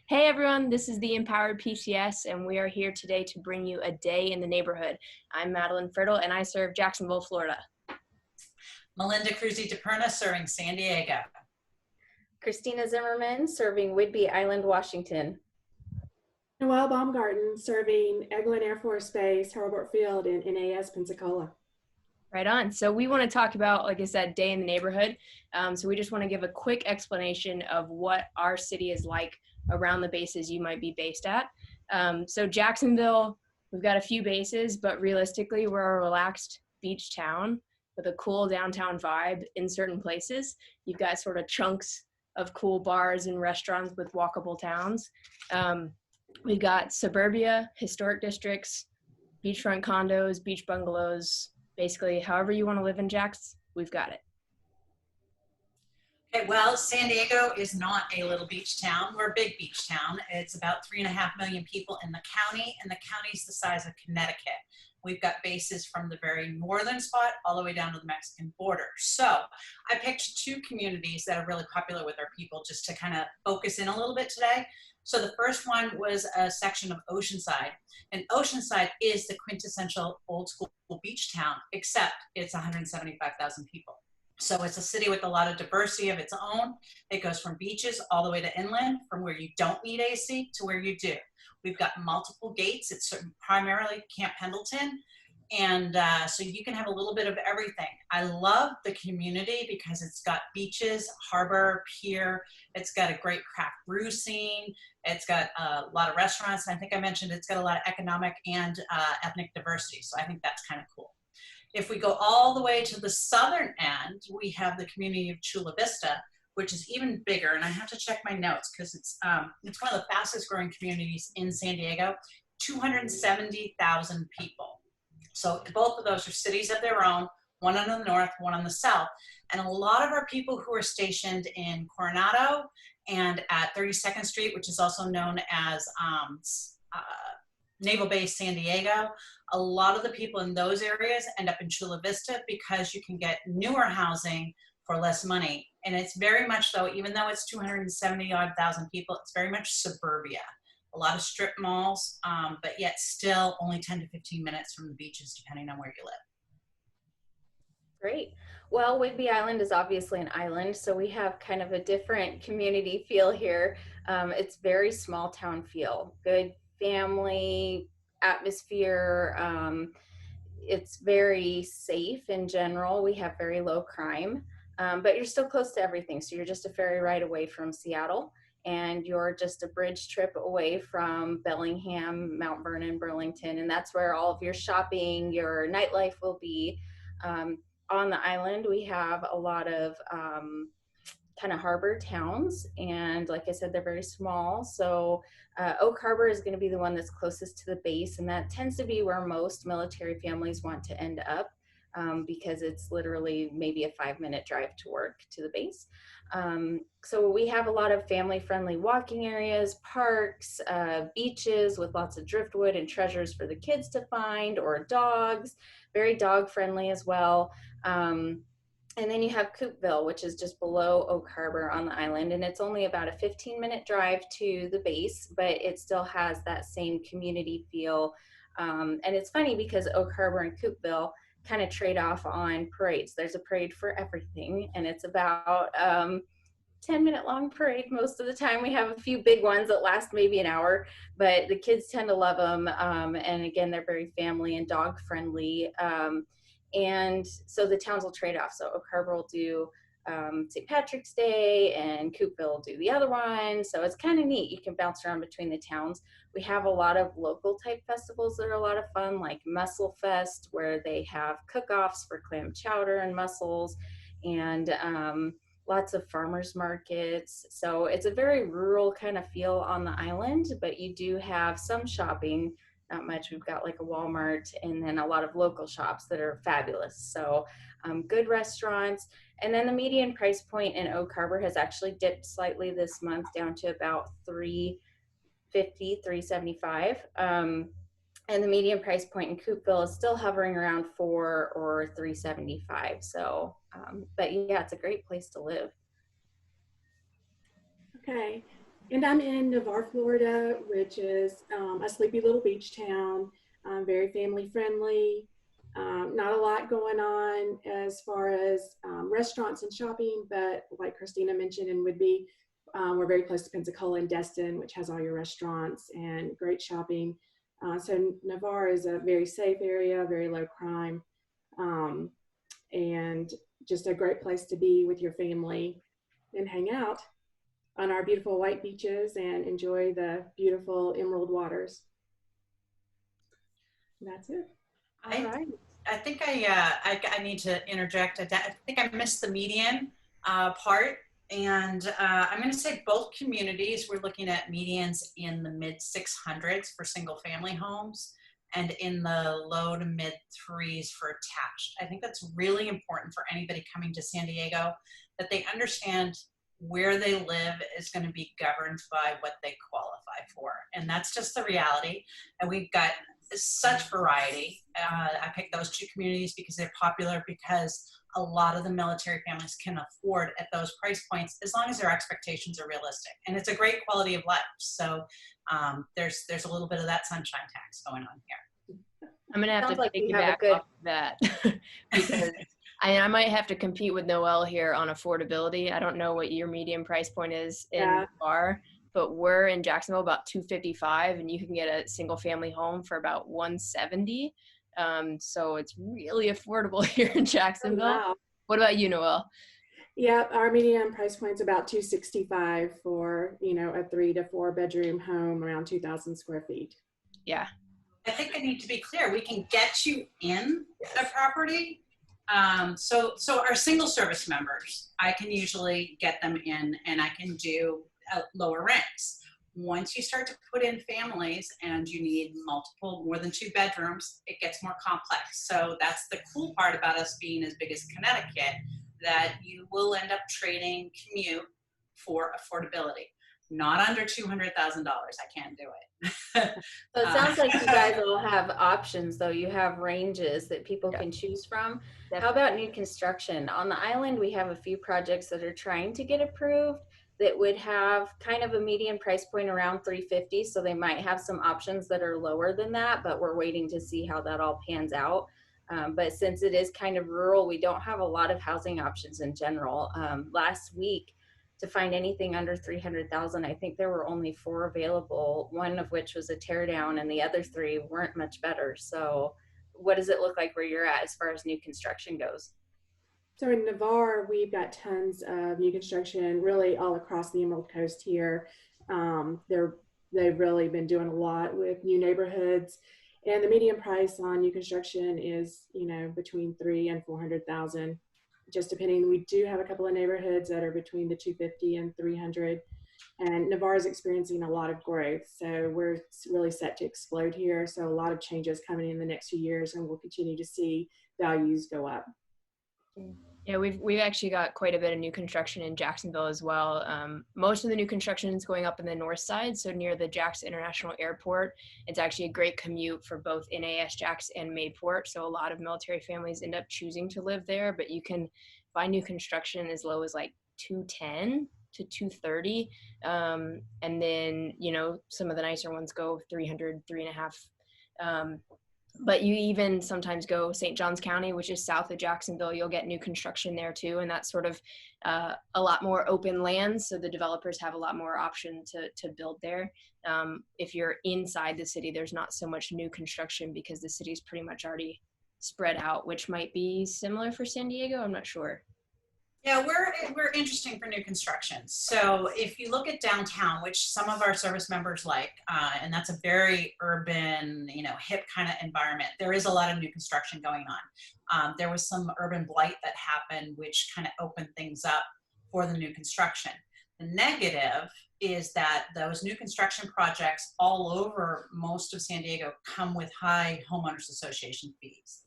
Hey everyone, this is the Empowered PCS, and we are here today to bring you a day in the neighborhood. I'm Madeline Fertile, and I serve Jacksonville, Florida. Melinda Cruzy DePerna serving San Diego. Christina Zimmerman serving Whidbey Island, Washington. Noelle Baumgarten serving Eglin Air Force Base, Hurlburt Field in NAS, Pensacola. Right on. So we want to talk about, like I said, day in the neighborhood. So we just want to give a quick explanation of what our city is like around the bases you might be based at. So Jacksonville, we've got a few bases, but realistically, we're a relaxed beach town with a cool downtown vibe in certain places. You've got sort of chunks of cool bars and restaurants with walkable towns. We've got suburbia, historic districts, beachfront condos, beach bungalows, basically however you want to live in Jax, we've got it. Okay, well, San Diego is not a little beach town. We're a big beach town. It's about 3.5 million people in the county, and the county's the size of Connecticut. We've got bases from the very northern spot all the way down to the Mexican border. So I picked two communities that are really popular with our people just to kind of focus in a little bit today. So the first one was a section of Oceanside, and Oceanside is the quintessential old school beach town, except it's 175,000 people. So it's a city with a lot of diversity of its own. It goes from beaches all the way to inland, from where you don't need AC to where you do. We've got multiple gates. It's primarily Camp Pendleton. And so you can have a little bit of everything. I love the community because it's got beaches, harbor, pier. It's got a great craft brew scene. It's got a lot of restaurants. And I think I mentioned it's got a lot of economic and ethnic diversity. So I think that's kind of cool. If we go all the way to the southern end, we have the community of Chula Vista, which is even bigger. And I have to check my notes because it's one of the fastest growing communities in San Diego, 270,000 people. So both of those are cities of their own, one on the north, one on the south. And a lot of our people who are stationed in Coronado and at 32nd Street, which is also known as Naval Base San Diego, a lot of the people in those areas end up in Chula Vista because you can get newer housing for less money. And it's very much so, even though it's 270,000 people, it's very much suburbia. A lot of strip malls, but yet still only 10 to 15 minutes from the beaches, depending on where you live. Great. Well, Whidbey Island is obviously an island, so we have kind of a different community feel here. It's very small town feel, good family atmosphere. It's very safe in general. We have very low crime, but you're still close to everything. So you're just a ferry ride away from Seattle, and you're just a bridge trip away from Bellingham, Mount Vernon, Burlington, and that's where all of your shopping, your nightlife will be. On the island, we have a lot of kind of harbor towns, and like I said, they're very small. So Oak Harbor is going to be the one that's closest to the base, and that tends to be where most military families want to end up because it's literally maybe a 5-minute drive to work to the base. So we have a lot of family-friendly walking areas, parks, beaches with lots of driftwood and treasures for the kids to find, or dogs, very dog-friendly as well. And then you have Coopville, which is just below Oak Harbor on the island, and it's only about a 15-minute drive to the base, but it still has that same community feel. And it's funny because Oak Harbor and Coopville kind of trade off on parades. There's a parade for everything, and it's about 10-minute long parade most of the time. We have a few big ones that last maybe an hour, but the kids tend to love them. And again, they're very family and dog friendly. And so the towns will trade off. So Oak Harbor will do St. Patrick's Day, and Coopville will do the other one. So it's kind of neat. You can bounce around between the towns. We have a lot of local type festivals that are a lot of fun, like Mussel Fest, where they have cook-offs for clam chowder and mussels, and lots of farmers markets. So it's a very rural kind of feel on the island, but you do have some shopping. Not much. We've got like a Walmart, and then a lot of local shops that are fabulous. So good restaurants. And then the median price point in Oak Harbor has actually dipped slightly this month down to about $350, $375. And the median price point in Coopville is still hovering around $4 or $375. So, but yeah, it's a great place to live. Okay. And I'm in Navarre, Florida, which is a sleepy little beach town, very family friendly. Not a lot going on as far as restaurants and shopping, but like Christina mentioned in Whidbey, we're very close to Pensacola and Destin, which has all your restaurants and great shopping. So Navarre is a very safe area, very low crime, um, and just a great place to be with your family and hang out on our beautiful white beaches and enjoy the beautiful emerald waters. And that's it. All I, right. I think I need to interject. I think I missed the median part. And I'm going to say both communities, we're looking at medians in the mid 600s for single family homes and in the low to mid 3s for attached. I think that's really important for anybody coming to San Diego, that they understand where they live is going to be governed by what they qualify for. And that's just the reality. And we've got such variety. I picked those two communities because they're popular, because a lot of the military families can afford at those price points as long as their expectations are realistic. And it's a great quality of life. So there's a little bit of that sunshine tax going on here. I'm gonna have Sounds to like you have a piggyback good- off of that because I might have to compete with Noelle here on affordability. I don't know what your median price point is in Bar, but we're in Jacksonville about $255, and you can get a single family home for about $170. So it's really affordable here in Jacksonville. Oh, wow. What about you, Noelle? Yeah, our median price point's about $265 for, a 3 to 4 bedroom home around 2,000 square feet. Yeah. I think I need to be clear. We can get you in a property. So our single service members, I can usually get them in and I can do lower rents. Once you start to put in families and you need more than 2 bedrooms, it gets more complex. So that's the cool part about us being as big as Connecticut, that you will end up trading commute for affordability. Not under $200,000. I can't do it. So it sounds like you guys all have options, though. You have ranges that people can choose from. How about new construction? On the island, we have a few projects that are trying to get approved that would have kind of a median price point around $350. So they might have some options that are lower than that, but we're waiting to see how that all pans out. But since it is kind of rural, we don't have a lot of housing options in general. Last week, to find anything under 300,000, I think there were only 4 available, one of which was a tear down and the other 3 weren't much better. So what does it look like where you're at as far as new construction goes? So in Navarre, we've got tons of new construction really all across the Emerald Coast here. They've really been doing a lot with new neighborhoods, and the median price on new construction is, between 300,000 and 400,000. Just depending. We do have a couple of neighborhoods that are between the 250 and 300, and Navarre is experiencing a lot of growth. So we're really set to explode here. So a lot of changes coming in the next few years, and we'll continue to see values go up. Yeah, we've actually got quite a bit of new construction in Jacksonville as well. Most of the new construction is going up in the north side, so near the Jax International Airport. It's actually a great commute for both NAS Jax and Mayport, so a lot of military families end up choosing to live there, but you can find new construction as low as like $210 to $230, and then some of the nicer ones go 300, 3.5. But you even sometimes go St. Johns County, which is south of Jacksonville. You'll get new construction there too, and that's sort of a lot more open land, so the developers have a lot more option to build there. If you're inside the city, there's not so much new construction because the city's pretty much already spread out, which might be similar for San Diego. I'm not sure. Yeah, we're interesting for new construction. So if you look at downtown, which some of our service members like, and that's a very urban, hip kind of environment, there is a lot of new construction going on. There was some urban blight that happened, which kind of opened things up for the new construction. The negative is that those new construction projects all over most of San Diego come with high homeowners association fees.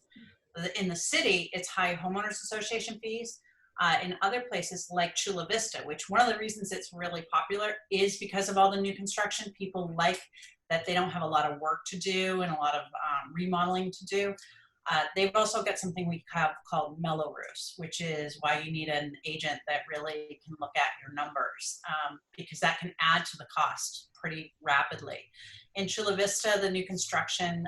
In the city, it's high homeowners association fees. In other places like Chula Vista, which one of the reasons it's really popular is because of all the new construction. People like that they don't have a lot of work to do and a lot of remodeling to do. They've also got something we have called Mello-Roos, which is why you need an agent that really can look at your numbers, because that can add to the cost pretty rapidly. In Chula Vista, the new construction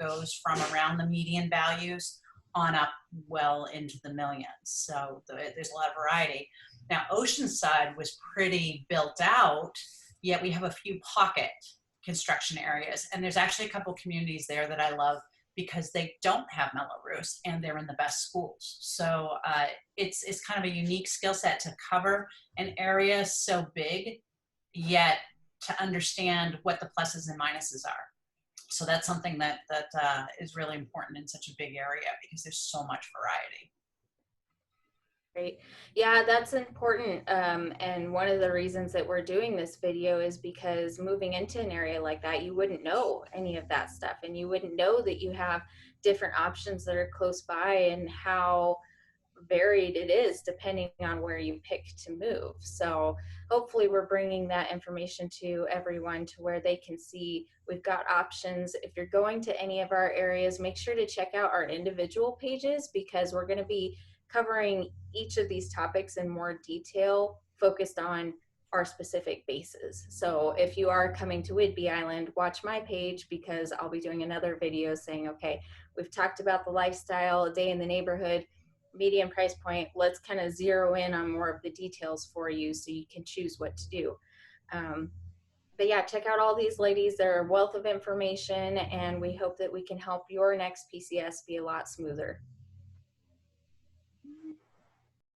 goes from around the median values on up well into the millions. So there's a lot of variety. Now, Oceanside was pretty built out, yet we have a few pocket construction areas. And there's actually a couple communities there that I love because they don't have Mello-Roos and they're in the best schools. So it's kind of a unique skill set to cover an area so big, yet to understand what the pluses and minuses are. So that's something that is really important in such a big area because there's so much variety. Great. Yeah, that's important. And one of the reasons that we're doing this video is because moving into an area like that, you wouldn't know any of that stuff, and you wouldn't know that you have different options that are close by and how varied it is depending on where you pick to move. So hopefully we're bringing that information to everyone to where they can see we've got options. If you're going to any of our areas, make sure to check out our individual pages because we're going to be covering each of these topics in more detail focused on our specific bases. So if you are coming to Whidbey Island, watch my page because I'll be doing another video saying, okay, we've talked about the lifestyle, a day in the neighborhood, medium price point. Let's kind of zero in on more of the details for you so you can choose what to do. But yeah, check out all these ladies. They're a wealth of information, and we hope that we can help your next PCS be a lot smoother.